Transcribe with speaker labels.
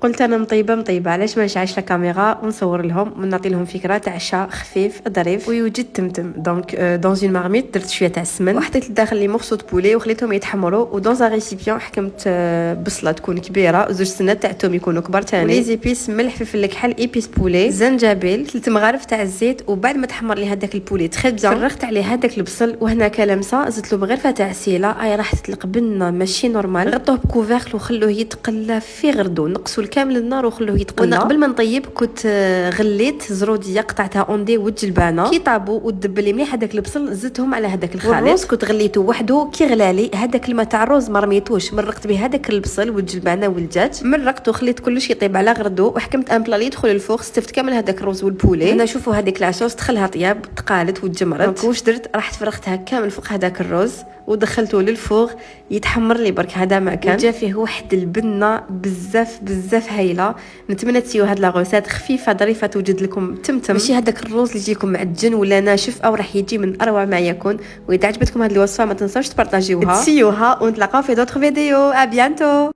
Speaker 1: قلت انا مطيبه علاش ما نشعلش لا كاميرا ونصور لهم ونعطي لهم فكره تاع عشاء خفيف ظريف ويوجد تمتم. دونك دون اون مارميت درت شويه تاع السمن وحطيت لداخل لي مورسو بولي وخليتهم يتحمروا، ودون ان ريسيبيون حكمت بصله تكون كبيره وزوج سنات تاع توم يكونوا كبار ثاني، ولي زيبيس ملح فلفل الكحل ايبيس بولي زنجبيل 3 مغارف تاع الزيت. وبعد ما تحمر لي هذاك البولي تخي بزاف فرغت عليه هذاك البصل وهنا كلمسه زدت له بغرفه تاع سيله اي راح تطلق بنا ماشي نورمال. غطوه بكوفيركل وخلوه يتقلى في غردو، نقصوا كامل النار وخلوه يتقلى. وانا قبل ما نطيب كنت غليت زروديه قطعتها اوندي والجلبانه كي طابوا ودبلي مليح هذاك البصل زدتهم على هذاك الخليط. والروز كنت غليته وحده كي غلالي هذاك الماء تاع الروز ما رميتوش، مرقت به هذاك البصل والجلبانه والدجاج مرقت وخليت كلش يطيب على غردو وحكمت ان بلا يدخل الفوغ. استفت كامل هذاك الروز والبولي. انا شوفوا هذيك لاصوص دخلها طياب تقالت وتجمرت. واش درت؟ راح فرغتها كامل فوق هذاك الروز ودخلته للفوغ يتحمر لي برك. هذا ما كان جا فيه واحد البنه بزاف هايله. نتمنى تسيو هاد لا غوسات خفيفه ظريفه توجد لكم تمتم، ماشي هذاك الروز اللي يجيكم معجن ولا ناشف او راح يجي من اروع ما يكون. واذا عجبتكم هاد الوصفه ما تنسوش تبارطاجيوها تسيوها ونتلاقاو في دوطخ فيديو. ا بيانتو.